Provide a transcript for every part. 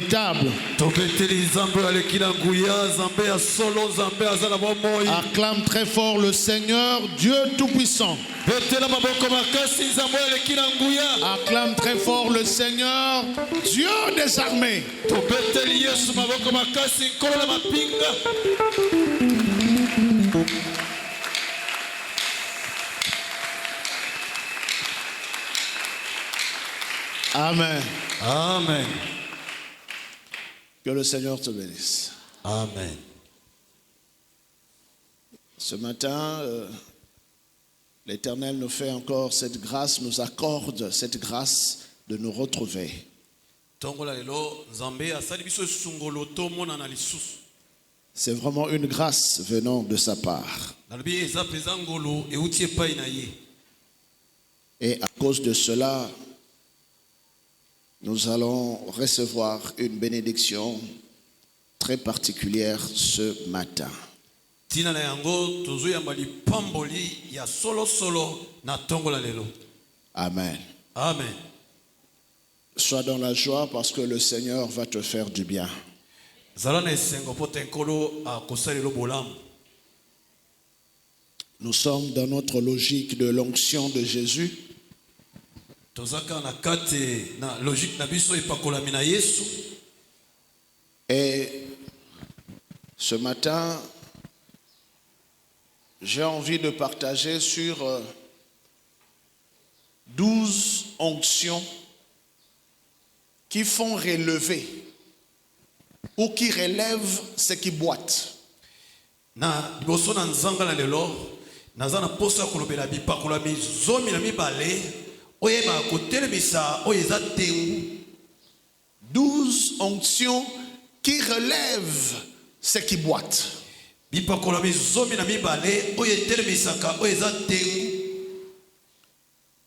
Table. Acclame très fort le Seigneur, Dieu Tout-Puissant. Acclame très fort le Seigneur, Dieu des armées. Amen. Amen. Que le Seigneur te bénisse. Amen. Ce matin, l'Éternel nous fait encore cette grâce, nous accorde cette grâce de nous retrouver. C'est vraiment une grâce venant de sa part. Et à cause de cela, nous allons recevoir une bénédiction très particulière ce matin. Amen. Amen. Sois dans la joie parce que le Seigneur va te faire du bien. Nous sommes dans notre logique de l'onction de Jésus. Et ce matin, j'ai envie de partager sur 12 onctions qui font relever ou qui relèvent ce qui boite. Douze onctions qui relèvent ce qui boite.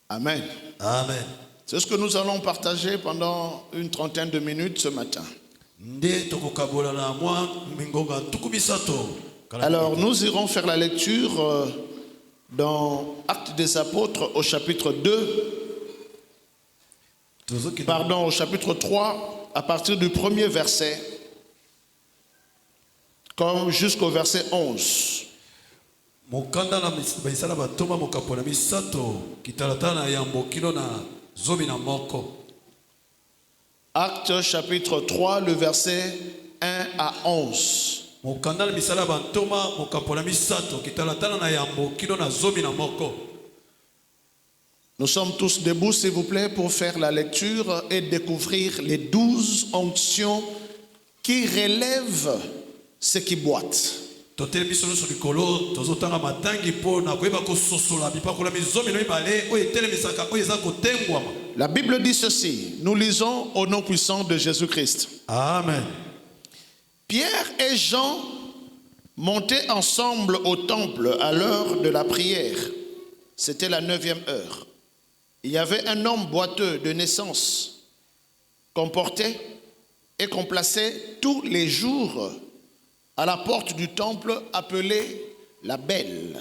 Amen. Amen. C'est ce que nous allons partager pendant une trentaine de minutes ce matin. Alors nous irons faire la lecture dans Actes des Apôtres au chapitre 3, à partir du premier verset, comme jusqu'au verset 11. Actes chapitre 3, le verset 1 à 11. Nous sommes tous debout, s'il vous plaît, pour faire la lecture et découvrir les 12 onctions qui relèvent ce qui boite. La Bible dit ceci, nous lisons au nom puissant de Jésus-Christ. Amen. Pierre et Jean montaient ensemble au temple à l'heure de la prière. C'était la 9e heure. Il y avait un homme boiteux de naissance qu'on portait et qu'on plaçait tous les jours à la porte du temple appelée la Belle,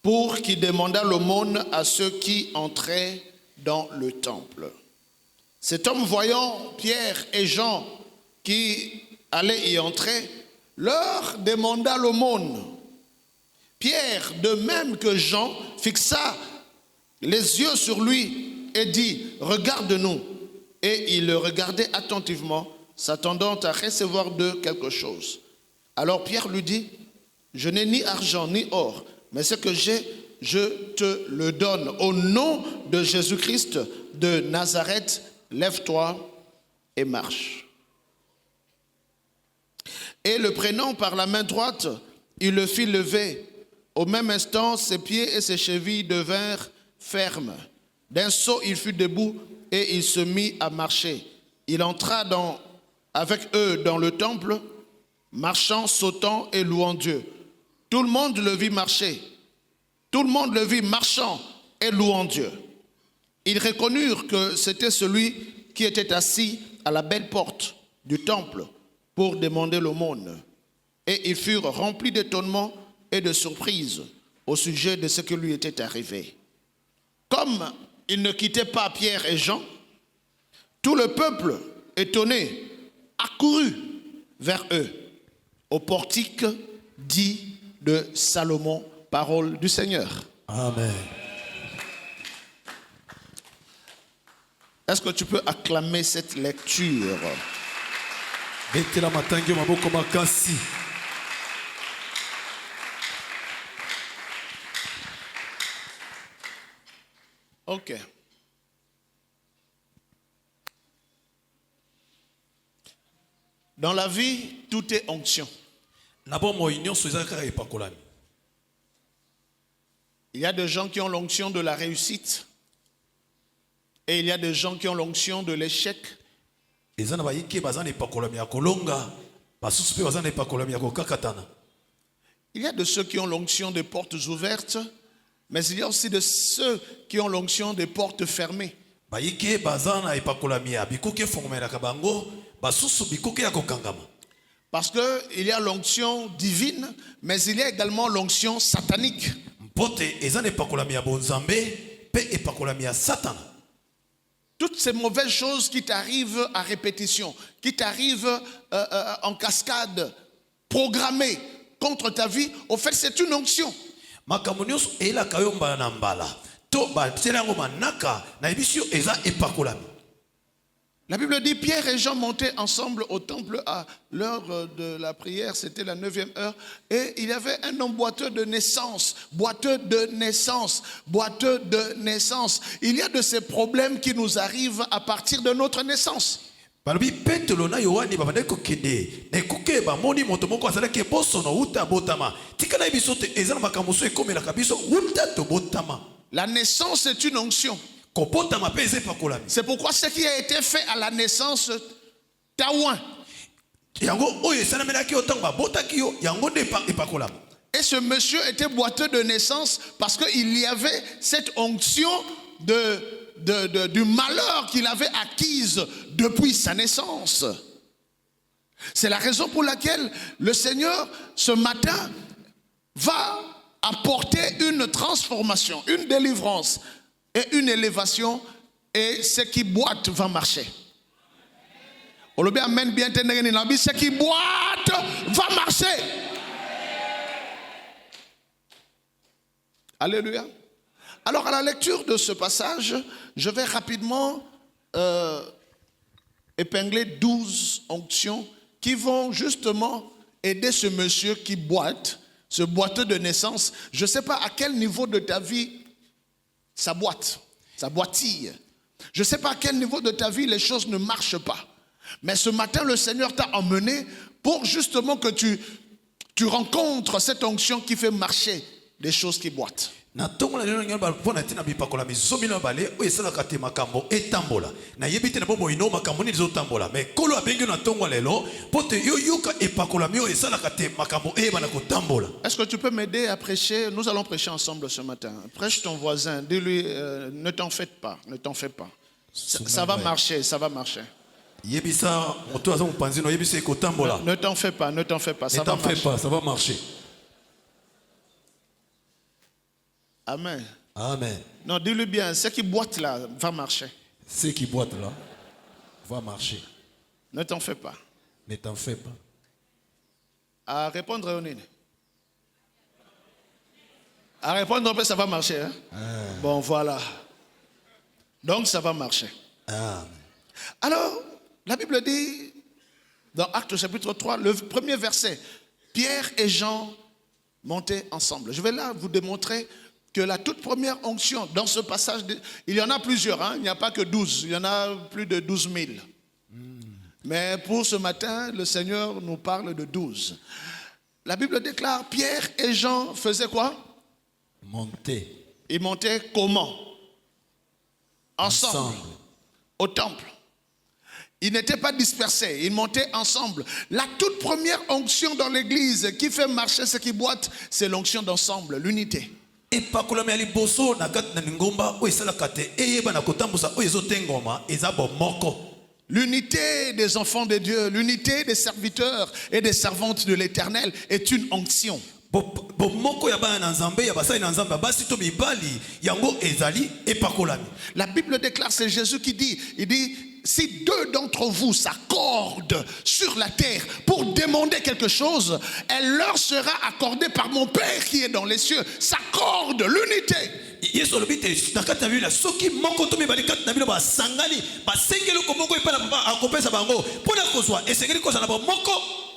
pour qu'il demandât l'aumône à ceux qui entraient dans le temple. Cet homme, voyant Pierre et Jean qui allaient y entrer, leur demanda l'aumône. Pierre, de même que Jean, fixa les yeux sur lui et dit, regarde-nous. Et il le regardait attentivement, s'attendant à recevoir d'eux quelque chose. Alors Pierre lui dit, je n'ai ni argent ni or, mais ce que j'ai, je te le donne. Au nom de Jésus-Christ de Nazareth, lève-toi et marche. Et le prenant par la main droite, il le fit lever. Au même instant, ses pieds et ses chevilles devinrent fermes. D'un saut, il fut debout et il se mit à marcher. Il entra avec eux dans le temple, marchant, sautant et louant Dieu. Tout le monde le vit marcher. Tout le monde le vit marchant et louant Dieu. Ils reconnurent que c'était celui qui était assis à la belle porte du temple pour demander l'aumône. Et ils furent remplis d'étonnement et de surprise au sujet de ce qui lui était arrivé. Comme ils ne quittaient pas Pierre et Jean, tout le peuple étonné, accourut vers eux au portique dit de Salomon, parole du Seigneur. Amen. Est-ce que tu peux acclamer cette lecture? Betela matangi maboko makasi. Ok. Dans la vie, tout est onction. Il y a des gens qui ont l'onction de la réussite et il y a des gens qui ont l'onction de l'échec. Il y a de ceux qui ont l'onction des portes ouvertes, mais il y a aussi de ceux qui ont l'onction des portes fermées. Parce qu'il y a l'onction divine, mais il y a également l'onction satanique. Toutes ces mauvaises choses qui t'arrivent à répétition, qui t'arrivent en cascade, programmées contre ta vie, au fait c'est une onction. La Bible dit Pierre et Jean montaient ensemble au temple à l'heure de la prière, c'était la 9e heure, et il y avait un homme boiteux de naissance, boiteux de naissance, boiteux de naissance. Il y a de ces problèmes qui nous arrivent à partir de notre naissance. La naissance est une onction. C'est pourquoi ce qui a été fait à la naissance, taouin. Et ce monsieur était boiteux de naissance parce qu'il y avait cette onction du malheur qu'il avait acquise depuis sa naissance. C'est la raison pour laquelle le Seigneur, ce matin, va apporter une transformation, une délivrance et une élévation, et ce qui boite va marcher. Ce qui boite va marcher. Alléluia. Alors à la lecture de ce passage, je vais rapidement épingler 12 onctions qui vont justement aider ce monsieur qui boite, ce boiteux de naissance. Je ne sais pas à quel niveau de ta vie ça boite, ça boitille. Je ne sais pas à quel niveau de ta vie les choses ne marchent pas. Mais ce matin, le Seigneur t'a emmené pour justement que tu rencontres cette onction qui fait marcher des choses qui boitent. Est-ce que tu peux m'aider à prêcher? Nous allons prêcher ensemble ce matin. Prêche ton voisin, dis-lui ne t'en fais pas, ne t'en fais pas. Ça va marcher, ça va marcher. Ne t'en fais pas, ne t'en fais pas, ça va marcher. Amen. Amen. Non, dis-lui bien, ce qui boite là va marcher. Ce qui boite là va marcher. Ne t'en fais pas. Ne t'en fais pas. À répondre, Réonine. À répondre, ça va marcher. Hein? Bon, voilà. Donc, ça va marcher. Amen. Alors, la Bible dit, dans Actes chapitre 3, le premier verset, Pierre et Jean montaient ensemble. Je vais là vous démontrer que la toute première onction dans ce passage, il y en a plusieurs, hein, il n'y a pas que 12, il y en a plus de 12 000. Mais pour ce matin, le Seigneur nous parle de 12. La Bible déclare, Pierre et Jean faisaient quoi? Monter. Ils montaient comment? Ensemble. Au temple. Ils n'étaient pas dispersés, ils montaient ensemble. La toute première onction dans l'église qui fait marcher ce qui boite, c'est l'onction d'ensemble, l'unité. L'unité des enfants de Dieu, l'unité des serviteurs et des servantes de l'Éternel est une onction. La Bible déclare, c'est Jésus qui dit, il dit, si deux d'entre vous s'accordent sur la terre pour demander quelque chose, elle leur sera accordée par mon Père qui est dans les cieux. S'accorde, l'unité.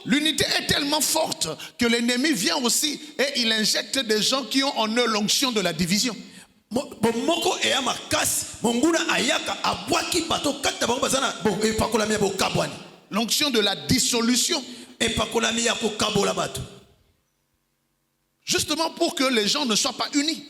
L'unité est tellement forte que l'ennemi vient aussi et il injecte des gens qui ont en eux l'onction de la division. L'onction de la dissolution. Justement pour que les gens ne soient pas unis.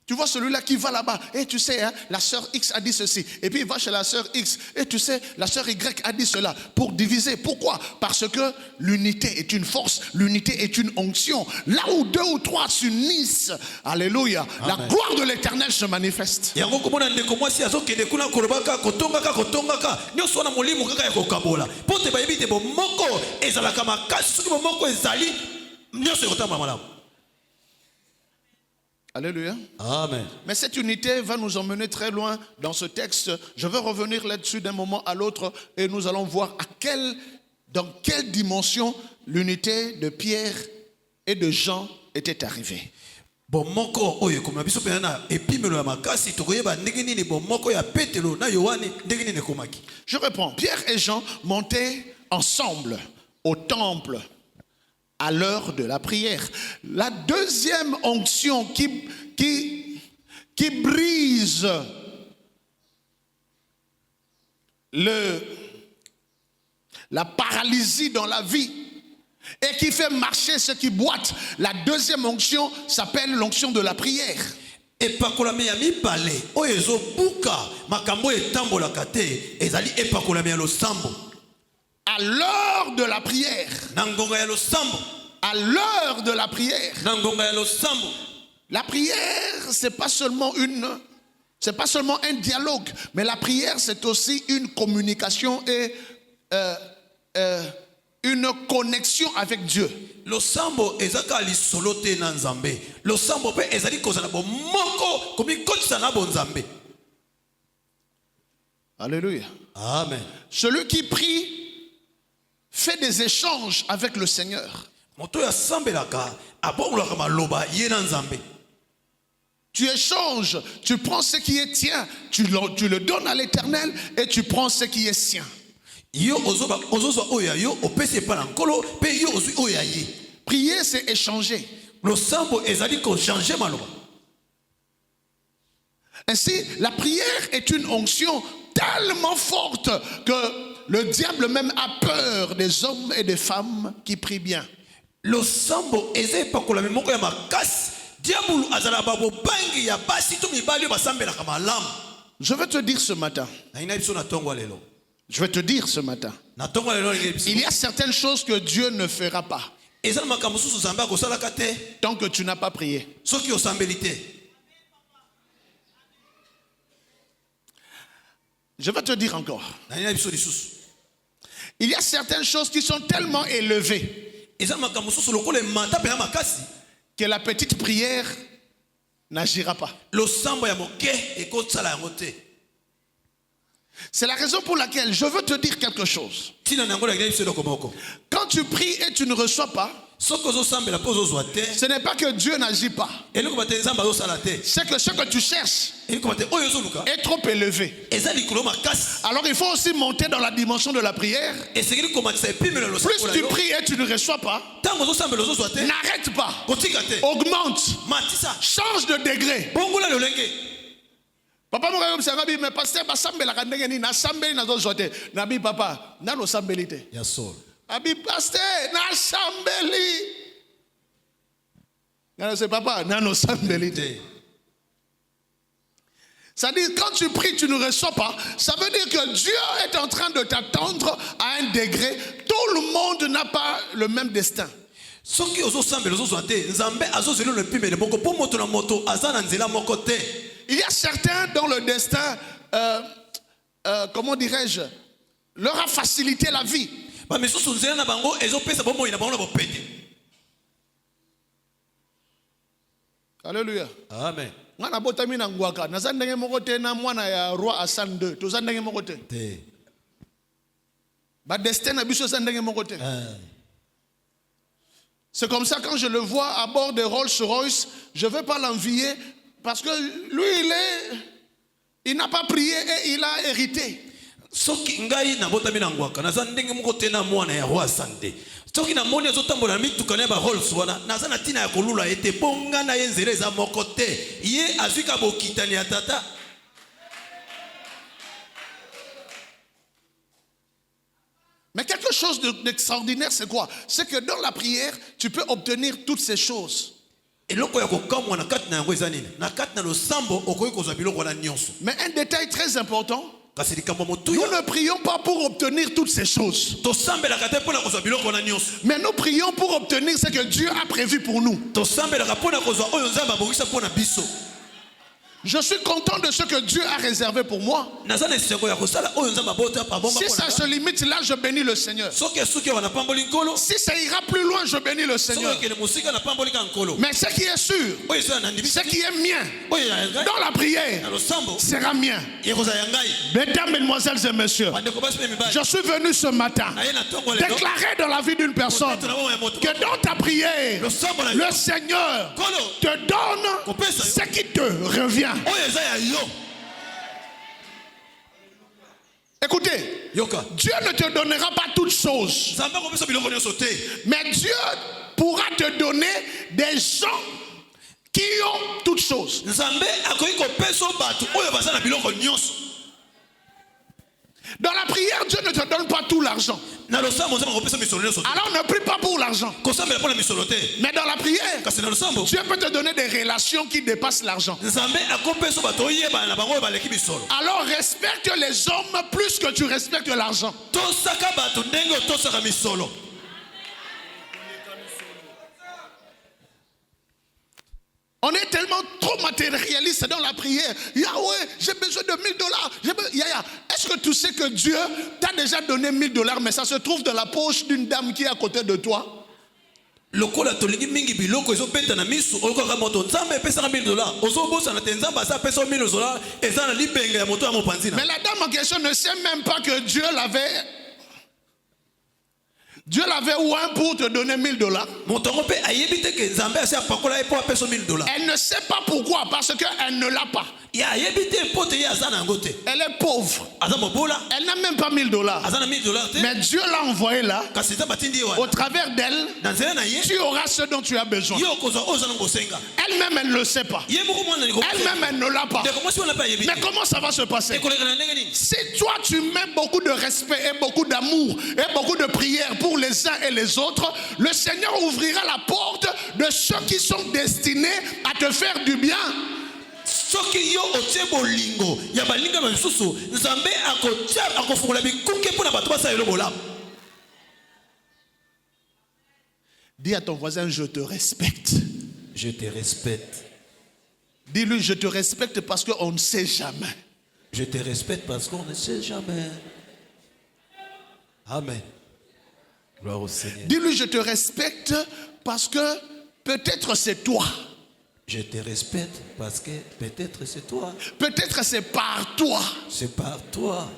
Tu vois celui-là qui va là-bas, et tu sais, hein, la sœur X a dit ceci, et puis il va chez la sœur X, et tu sais, la sœur Y a dit cela, pour diviser. Pourquoi? Parce que l'unité est une force, l'unité est une onction. Là où deux ou trois s'unissent, alléluia, la gloire de l'Éternel se manifeste. Alléluia. Amen. Mais cette unité va nous emmener très loin dans ce texte. Je vais revenir là-dessus d'un moment à l'autre et nous allons voir dans quelle dimension l'unité de Pierre et de Jean était arrivée. Je reprends. Pierre et Jean montaient ensemble au temple à l'heure de la prière. La deuxième onction qui brise la paralysie dans la vie et qui fait marcher ceux qui boitent, la deuxième onction s'appelle l'onction de la prière. À l'heure de la prière. À l'heure de la prière. La prière, c'est pas seulement un dialogue, mais la prière, c'est aussi une communication et une connexion avec Dieu. Alléluia. Amen. Celui qui prie fait des échanges avec le Seigneur. Tu échanges, tu prends ce qui est tien, tu le donnes à l'Éternel et tu prends ce qui est sien. Prier, c'est échanger. Ainsi, la prière est une onction tellement forte que le diable même a peur des hommes et des femmes qui prient bien. Je vais te dire ce matin. Il y a certaines choses que Dieu ne fera pas tant que tu n'as pas prié. Je vais te dire encore. Il y a certaines choses qui sont tellement élevées que la petite prière n'agira pas. C'est la raison pour laquelle je veux te dire quelque chose. Quand tu pries et tu ne reçois pas, ce n'est pas que Dieu n'agit pas. C'est que ce que tu cherches est trop élevé. Alors il faut aussi monter dans la dimension de la prière. Plus tu pries et tu ne reçois pas, n'arrête pas, augmente, change de degré. Papa m'a dit, mais pasteur, nabi papa, nano sambelite. Abi pasteur, na sambeli. C'est papa, nano sambelite. C'est-à-dire, quand tu pries, tu ne reçois pas. Ça veut dire que Dieu est en train de t'attendre à un degré. Tout le monde n'a pas le même destin. Il y a certains dont le destin, comment dirais-je, leur a facilité la vie. Alléluia. Amen. Ngana botami na ngwaka. Naza ndenge moko te na mwana ya roi Hassan II. Toza ndenge moko te. Te. Ba destin na biso za ndenge moko te. C'est comme ça quand je le vois à bord de Rolls-Royce, je ne veux pas l'envier parce que lui il n'a pas prié et il a hérité. Soki ngai na botami na ngwaka naza ndenge moko te na mwana ya roi Sande. Soki na moni azotambola mituka na ba Rolls wana naza na tina ya kolula ete bonga na ye nzela eza moko te. Ye azwika bokitani ya tata. Mais quelque chose d'extraordinaire, c'est quoi? C'est que dans la prière, tu peux obtenir toutes ces choses. Mais un détail très important, nous ne prions pas pour obtenir toutes ces choses. Mais nous prions pour obtenir ce que Dieu a prévu pour nous. Je suis content de ce que Dieu a réservé pour moi. Si ça se limite là, je bénis le Seigneur. Si ça ira plus loin, je bénis le Seigneur. Mais ce qui est sûr, ce qui est mien, dans la prière, sera mien. Mesdames, mesdemoiselles et messieurs, je suis venu ce matin déclarer dans la vie d'une personne que dans ta prière, le Seigneur te donne ce qui te revient. Écoutez, Dieu ne te donnera pas toutes choses, mais Dieu pourra te donner des gens qui ont toutes choses. Dans la prière, Dieu ne te donne pas tout l'argent. Alors ne prie pas pour l'argent. Mais dans la prière, Dieu peut te donner des relations qui dépassent l'argent. Alors respecte les hommes plus que tu respectes l'argent. On est tellement trop matérialiste dans la prière. Yahweh, j'ai besoin de $1000. Est-ce que tu sais que Dieu t'a déjà donné $1000, mais ça se trouve dans la poche d'une dame qui est à côté de toi? Mais la dame en question ne sait même pas que Dieu l'avait oint pour te donner $1000. Elle ne sait pas pourquoi, parce qu'elle ne l'a pas. Elle est pauvre. Elle n'a même pas $1000. Mais Dieu l'a envoyé là. Au travers d'elle, tu auras ce dont tu as besoin. Elle-même, elle ne le sait pas. Elle-même, elle ne l'a pas. Mais comment ça va se passer? Si toi, tu mets beaucoup de respect et beaucoup d'amour et beaucoup de prières pour les uns et les autres, le Seigneur ouvrira la porte de ceux qui sont destinés à te faire du bien. Dis à ton voisin, je te respecte. Je te respecte. Dis-lui, je te respecte parce qu'on ne sait jamais. Je te respecte parce qu'on ne sait jamais. Amen. Gloire au Seigneur. Dis-lui, je te respecte parce que peut-être c'est toi. Je te respecte parce que peut-être c'est toi. Peut-être c'est par toi. C'est par toi.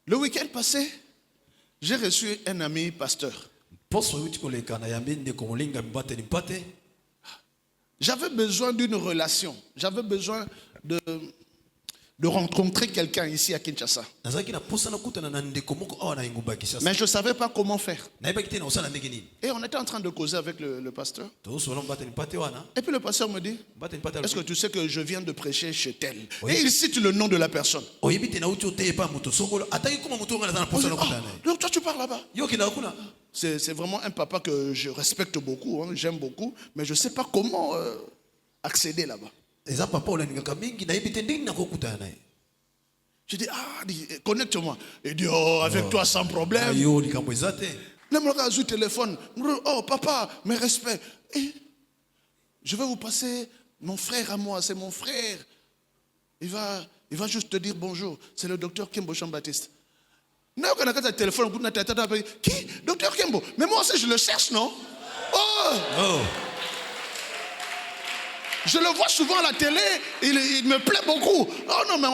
Le week-end passé, j'ai reçu un ami pasteur. J'avais besoin d'une relation. J'avais besoin de rencontrer quelqu'un ici à Kinshasa. Mais je ne savais pas comment faire. Et on était en train de causer avec le pasteur. Et puis le pasteur me dit, est-ce que tu sais que je viens de prêcher chez tel? Et il cite le nom de la personne. Donc toi tu pars là-bas. C'est vraiment un papa que je respecte beaucoup, hein, j'aime beaucoup, mais je ne sais pas comment accéder là-bas. Je dis, connecte-moi. Il dit, avec toi sans problème. Le téléphone. Oh, papa, mes respects. Et je vais vous passer mon frère à moi, c'est mon frère. Il va juste te dire bonjour. C'est le docteur Kimbo Jean-Baptiste. Quand on a un téléphone, qui? Docteur Kembo. Mais moi aussi, je le cherche, non? Oh! Je le vois souvent à la télé, il me plaît beaucoup. Oh non, mais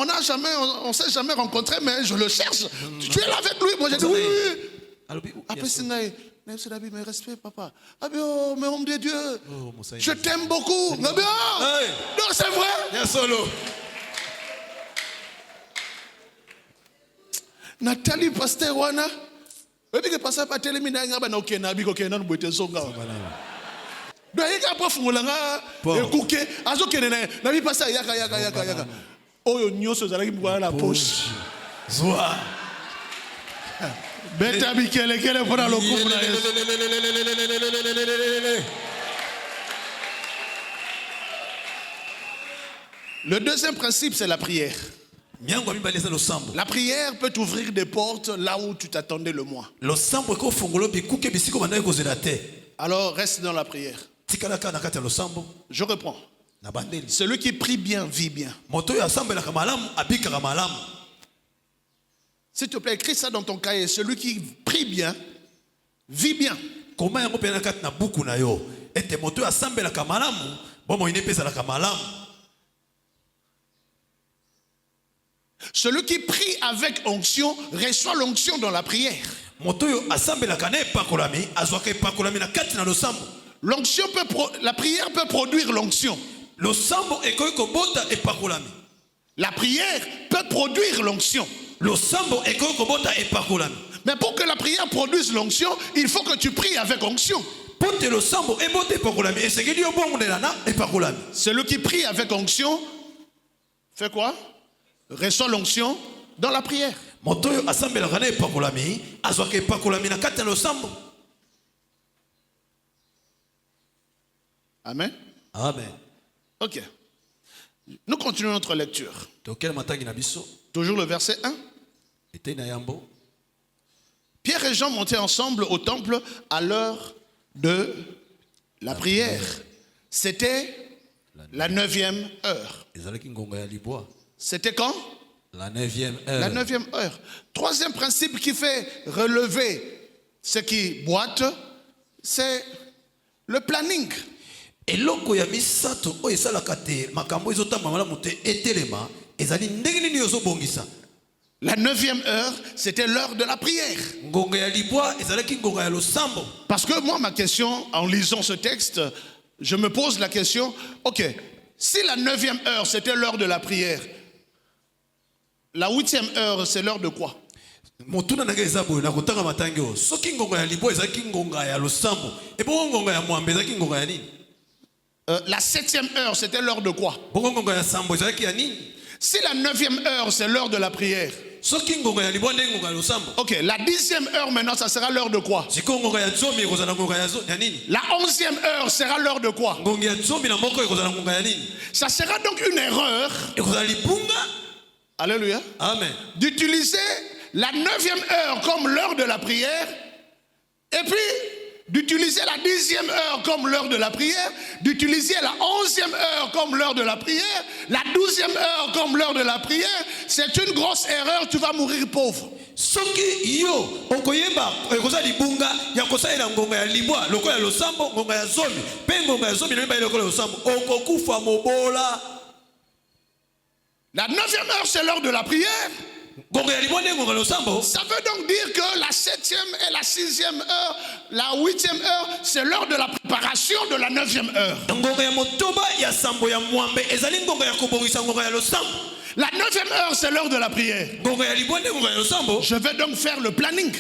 on s'est jamais rencontré, mais je le cherche. Tu es là avec lui? Moi j'ai dit oui. Après c'est mes respects, papa. Ah bien, mais homme de Dieu, je t'aime beaucoup. Non, c'est vrai. Nathalie Pasteur Wana. Et puis que passer par télé, mina ngaba na okena biko kena nbwete songa. Donc il y a pas fungolanga écouter azo kenene na bi passer yaka. Oyo nyoso zalaki mwa la poche. Zoa. Beta bikele kele pona lokumu na Yesu. Le deuxième principe, c'est la prière. La prière peut t'ouvrir des portes là où tu t'attendais le moins. Alors reste dans la prière. Je reprends. Celui qui prie bien vit bien. S'il te plaît, écris ça dans ton cahier. Celui qui prie bien vit bien. Celui qui prie avec onction reçoit l'onction dans la prière. L'onction la prière peut produire l'onction. La prière peut produire l'onction. Mais pour que la prière produise l'onction, il faut que tu pries avec onction. Celui qui prie avec onction fait quoi? Reçoit l'onction dans la prière. Amen. Amen. Ok. Nous continuons notre lecture. Toujours le verset 1. Pierre et Jean montaient ensemble au temple à l'heure de la prière. C'était la 9e heure. C'était quand? La 9e heure. La 9e heure. Troisième principe qui fait relever ce qui boite, c'est le planning. La 9e heure, c'était l'heure de la prière. Parce que moi, ma question, en lisant ce texte, je me pose la question, ok, si la 9e heure, c'était l'heure de la prière, la 8e heure, c'est l'heure de quoi? La 7e heure, c'était l'heure de quoi? Si la 9e heure, c'est l'heure de la prière, ok, la 10e heure maintenant, ça sera l'heure de quoi? La 11e heure sera l'heure de quoi? Ça sera donc une erreur. Alléluia. Amen. D'utiliser la 9e heure comme l'heure de la prière, et puis d'utiliser la 10e heure comme l'heure de la prière, d'utiliser la 11e heure comme l'heure de la prière, la 12e heure comme l'heure de la prière. C'est une grosse erreur, tu vas mourir pauvre. Soki yo okoyeba ekoza libunga ya kosalela ngonga ya libwa lokola losambo ngonga ya zomi pe ngonga ya zomi na lokola losambo okokufa mobola. La 9e heure, c'est l'heure de la prière. Ça veut donc dire que la 7e et la 6e heure, la 8e heure, c'est l'heure de la préparation de la 9e heure. La 9e heure, c'est l'heure de la prière. Je vais donc faire le planning.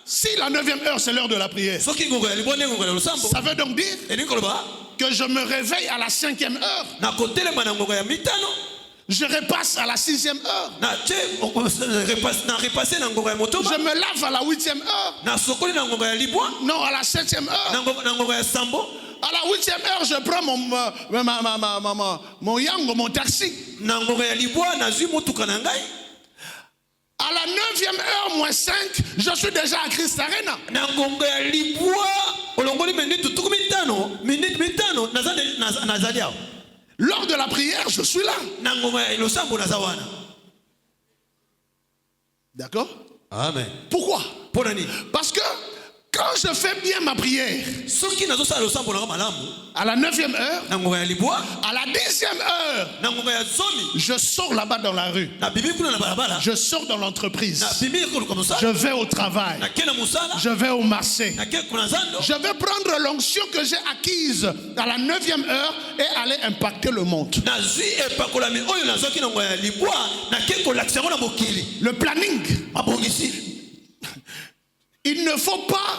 Si la 9e heure, c'est l'heure de la prière, ça veut donc dire que je me réveille à la 5e heure. Je repasse à la 6e heure. Je me lave à la 8e heure. Non, à la 7e heure. À la 8e heure, je prends mon yango, mon taxi. À la 9e heure, moins 5, je suis déjà à Christ Arena. Lors de la prière, je suis là. D'accord? Amen. Pourquoi? Ponani. Parce que quand je fais bien ma prière, Soki nazo sala losambo na malamu. à la 9e heure, Na ngonga ya libwa. à la 10e heure, Na ngonga ya zomi. je sors là-bas dans la rue. Na bibi kuna na balabala. Je sors dans l'entreprise. Na bibi kuna comme ça. Je vais au travail. Na kena musala. Je vais au marché. Na kena kuna zando. Je vais prendre l'onction que j'ai acquise à la 9e heure et aller impacter le monde. Na zui epakolami oyo na zoki na ngonga ya libwa. Na kena ko lakisako na mokili. Le planning. Mabongisi. Il ne faut pas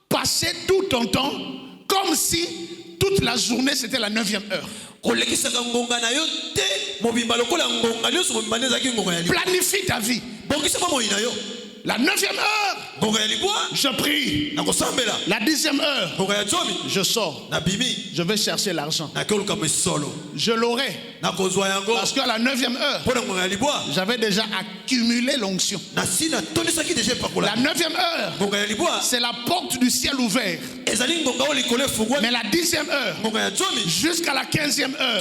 passer tout ton temps comme si toute la journée c'était la 9e heure. Planifie ta vie. La 9e heure, je prie. La 10e heure, je sors. Je vais chercher l'argent. Je l'aurai. Parce qu'à la 9e heure, j'avais déjà accumulé l'onction. La 9e heure, c'est la porte du ciel ouvert. Mais la 10e heure, jusqu'à la 15e heure,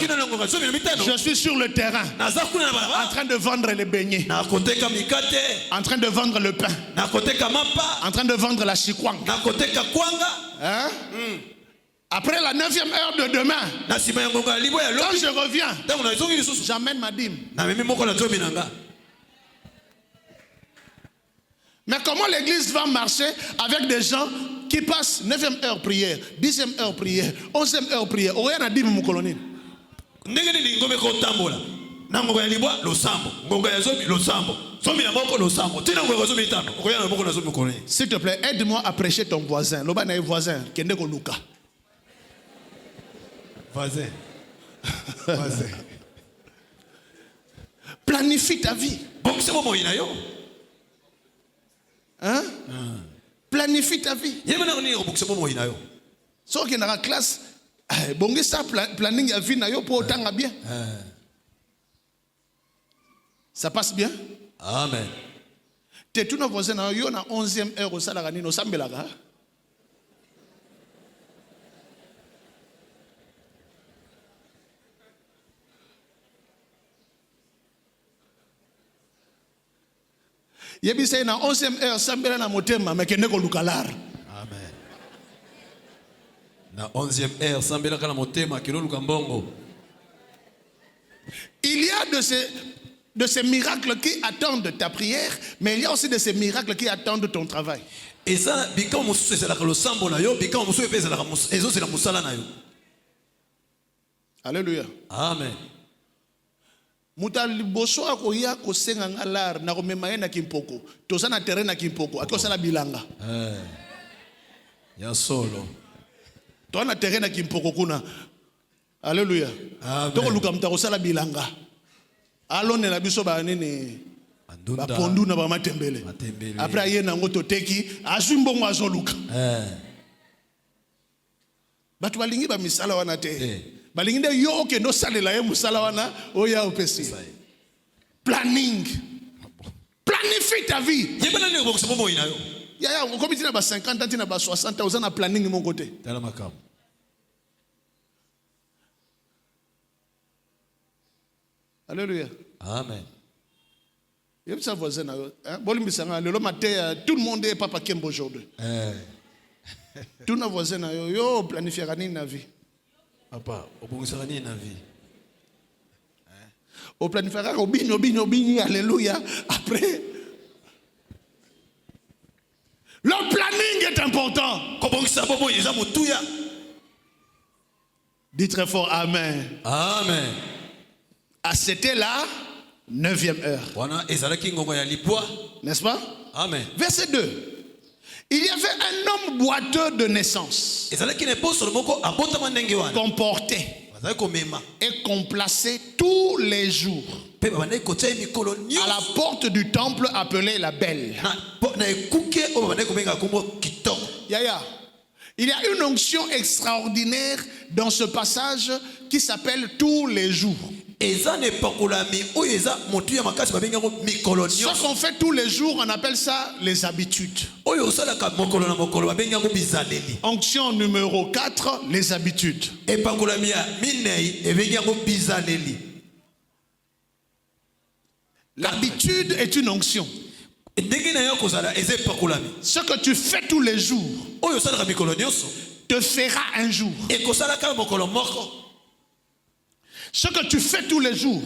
je suis sur le terrain, en train de vendre les beignets, en train de vendre le pain, en train de vendre la chikwang. Hein? Après la 9e heure de demain, quand je reviens, j'amène ma dîme. Mais comment l'église va marcher avec des gens qui passent 9e heure prière, 10e heure prière, 11e heure prière? Rien à dire, mon colonel. S'il te plaît, aide-moi à prêcher ton voisin. L'obana est voisin. Kendeko Luka. Voisin. Planifie ta vie. Hein? Planifie ta vie. So qui est dans la classe, bonge ça planning ya vie na yo pour autant bien. Ça passe bien? Amen. T'es tout nos voisins na yo na 11e heure au salarani no sambelaka. Yebi say na 11e heure sambela na motema mekende ko lukalar. Amen. Na 11e heure sambela kana motema kilo lukambongo. Il y a de ces miracles qui attendent ta prière, mais il y a aussi de ces miracles qui attendent ton travail. Et ça, bika musu c'est la losambo na yo, bika musu epeza la ezo c'est la musala na yo. Alléluia. Amen. Mutal boso akoya ko senga ngalar na ko mema na kimpoko. Toza na terrain na kimpoko, akosala bilanga. Ya solo. To na terrain na kimpoko kuna. Alléluia. Toko luka mtako sala bilanga. Alone la biso ba nini ba pondu na ba matembele. Après aye na ngoto teki azumbongo azoluka. Batu balingi ba misala wana te. Balingi de yo ke no salela ye musala wana oya opesi. Planning. Planifie ta vie. Yebana ni obokisa bomo inayo. Ya comme tu na ba 50 ans, tu na ba 60 ans, na planning mon côté. Tala makam. Alléluia. Amen. Tout le monde est papa Kembo aujourd'hui. Tout nos voisins yo planifiera ni na vie. Papa, obongisaka ni na vie. Au planifiera obini alléluia après. Le planning est important. Kobongisa bobo yeza mutuya. Dis très fort amen. Amen. Ah, c'était la 9e heure. N'est-ce pas? Amen. Verset 2. Il y avait un homme boiteux de naissance, qu'on portait et qu'on plaçait tous les jours à la porte du temple appelée la Belle. Yaya. Il y a une onction extraordinaire dans ce passage qui s'appelle tous les jours. Ce qu'on fait tous les jours, on appelle ça les habitudes. Onction numéro 4, les habitudes. L'habitude est une onction. Ce que tu fais tous les jours te fera un jour. Ce que tu fais tous les jours,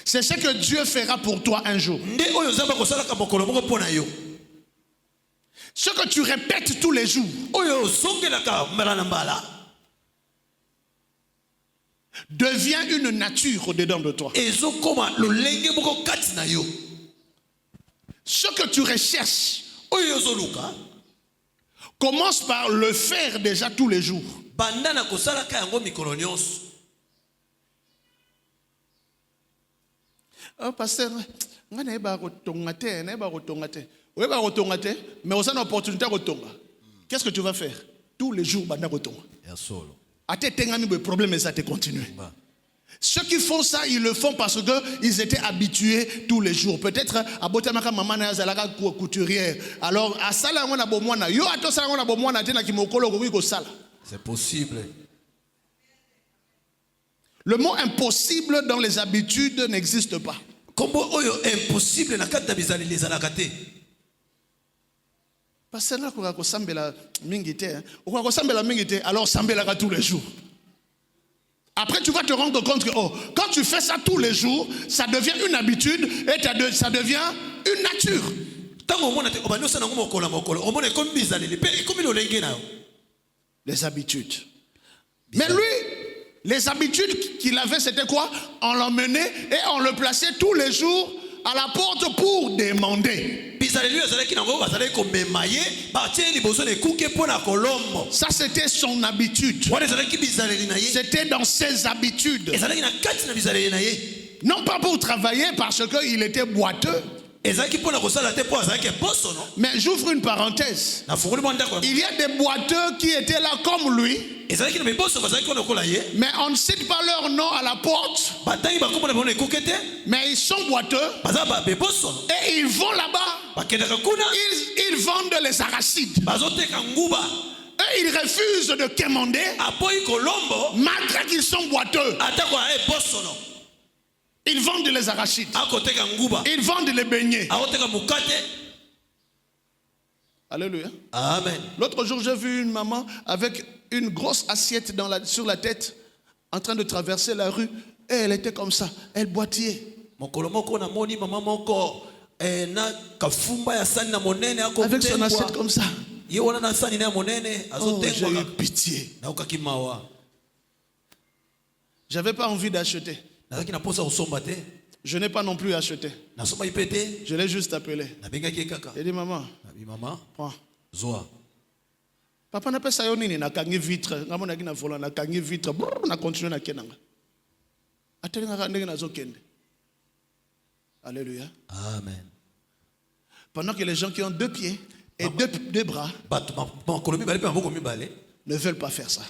c'est ce que Dieu fera pour toi un jour. Ce que tu répètes tous les jours devient une nature au-dedans de toi. Ce que tu recherches commence par le faire déjà tous les jours. Oh, pasteur, mais qu'est-ce que tu vas faire? Tous les jours, le problème, ça te continue. Ceux qui font ça, ils le font parce qu'ils étaient habitués tous les jours. Peut-être à Botamaka maman zalaka couturière. Alors à sala on a bomwana. Yo ato sala on a bomwana tena ki mokolo ko sala. C'est possible. Le mot impossible dans les habitudes n'existe pas. Kombo oyo impossible na kata bizali les alakate. Parce que là ko sambela mingite, ko sambela mingite, alors sambela tous les jours. Après, tu vas te rendre compte que quand tu fais ça tous les jours, ça devient une habitude et ça devient une nature. Les habitudes. Mais lui, les habitudes qu'il avait, c'était quoi? On l'emmenait et on le plaçait tous les jours à la porte pour demander. Ça, c'était son habitude. C'était dans ses habitudes. Non pas pour travailler parce qu'il était boiteux. Mais j'ouvre une parenthèse. Il y a des boiteux qui étaient là comme lui. Mais on ne cite pas leur nom à la porte. Mais ils sont boiteux. Et ils vont là-bas. Ils vendent les arachides. Et ils refusent de quémander malgré qu'ils sont boiteux. Ils vendent les arachides. Ils vendent les beignets. Alléluia. Amen. L'autre jour, j'ai vu une maman avec une grosse assiette sur la tête en train de traverser la rue. Et elle était comme ça. Elle boitillait. Avec son assiette comme ça. Oh, j'ai eu pitié. J'avais pas envie d'acheter. Je n'ai pas non plus acheté. Je l'ai juste appelé. J'ai dit maman, prends. Papa n'a pas ça yoni na kangi vitre, ngamona kina vola na kangi vitre, na continuer na kenanga. Atelinga ndenge na zokende. Alléluia. Amen. Pendant que les gens qui ont 2 pieds et deux bras ne veulent pas faire ça.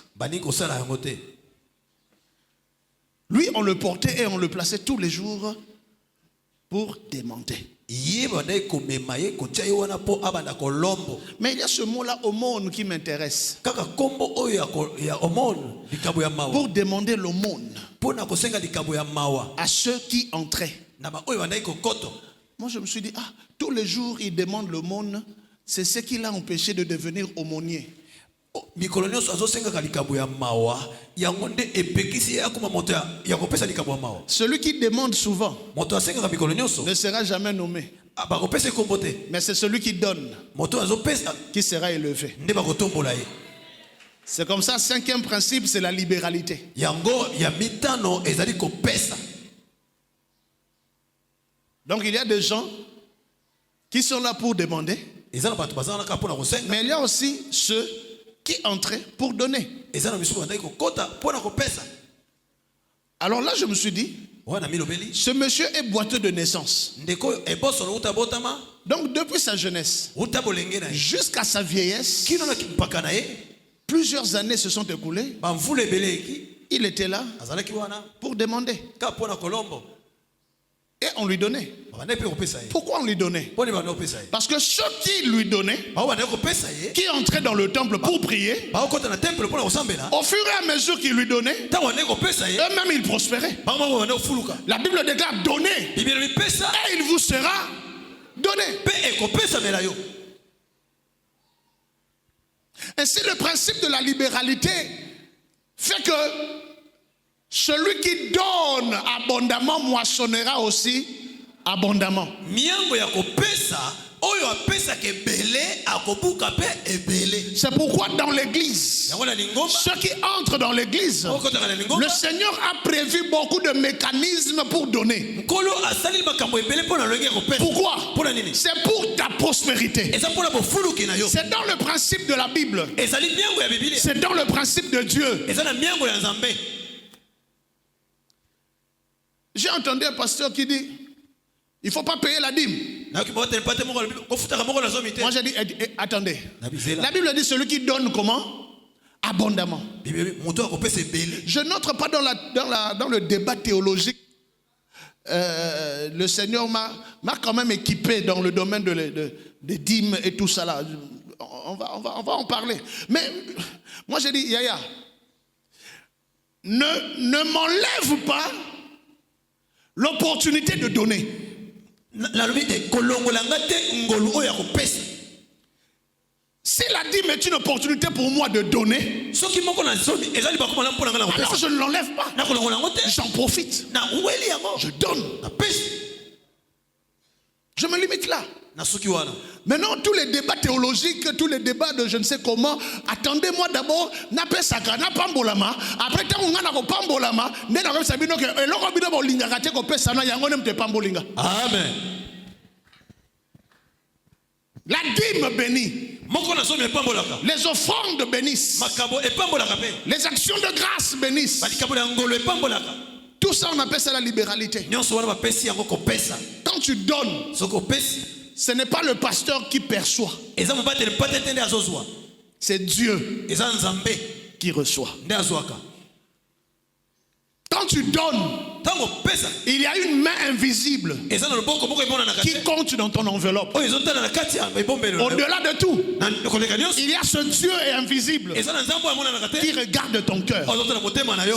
Lui, on le portait et on le plaçait tous les jours pour demander. Mais il y a ce mot-là, aumône, qui m'intéresse. Pour demander l'aumône à ceux qui entraient. Moi, je me suis dit, tous les jours, il demande l'aumône. C'est ce qui l'a empêché de devenir aumônier. Celui qui demande souvent ne sera jamais nommé. Mais c'est celui qui donne qui sera élevé. C'est comme ça, 5e principe, c'est la libéralité. Donc il y a des gens qui sont là pour demander. Mais il y a aussi ceux qui entraient pour donner. Alors là, je me suis dit, ce monsieur est boiteux de naissance. Donc depuis sa jeunesse jusqu'à sa vieillesse, plusieurs années se sont écoulées. Il était là pour demander. Et on lui donnait. Pourquoi on lui donnait? Parce que ceux qui lui donnaient, qui entraient dans le temple pour prier, au fur et à mesure qu'ils lui donnaient, eux-mêmes ils prospéraient. La Bible déclare: donnez et il vous sera donner. Ainsi, le principe de la libéralité fait que celui qui donne abondamment moissonnera aussi abondamment. C'est pourquoi dans l'église, ceux qui entrent dans l'église, le Seigneur a prévu beaucoup de mécanismes pour donner. Pourquoi? C'est pour ta prospérité. C'est dans le principe de la Bible. C'est dans le principe de Dieu. J'ai entendu un pasteur qui dit il ne faut pas payer la dîme. Moi j'ai dit attendez. La Bible dit celui qui donne comment? Abondamment. Je n'entre pas dans le débat théologique. Le Seigneur m'a quand même équipé dans le domaine des dîmes et tout ça là. On va en parler. Mais moi j'ai dit Yaya, ne m'enlève pas l'opportunité de donner. Si la dîme est une opportunité pour moi de donner, alors je ne l'enlève pas. J'en profite. Je donne. Je me limite là. Maintenant, tous les débats théologiques, tous les débats de je ne sais comment, attendez-moi d'abord, après Amen. La dîme bénit. Les offrandes bénissent. Les actions de grâce bénissent. Tout ça, on appelle ça la libéralité. Quand tu donnes, ce n'est pas le pasteur qui perçoit. C'est Dieu qui reçoit. Quand tu donnes, il y a une main invisible qui compte dans ton enveloppe. Au-delà de tout, il y a ce Dieu invisible qui regarde ton cœur.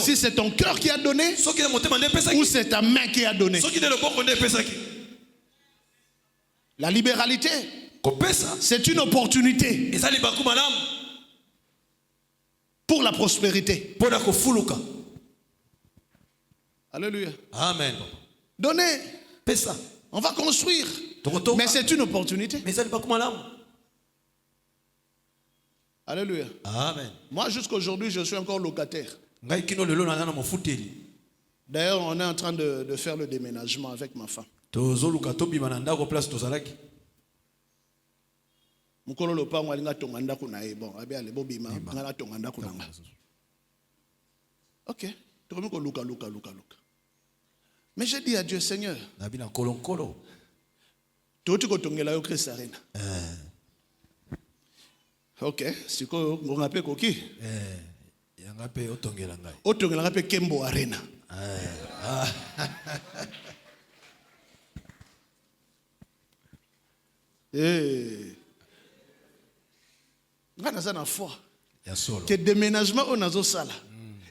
Si c'est ton cœur qui a donné ou c'est ta main qui a donné. La libéralité, c'est une opportunité pour la prospérité. Alléluia. Amen. Donnez. On va construire. Mais c'est une opportunité. Alléluia. Amen. Moi, jusqu'à aujourd'hui, je suis encore locataire. D'ailleurs, on est en train de faire le déménagement avec ma femme. Ok. Mais j'ai dit à Dieu, Seigneur, ok, c'est quoi on appelle coquille? Otongela pe Kembo Arena. Na foi. Que déménagement on a sala.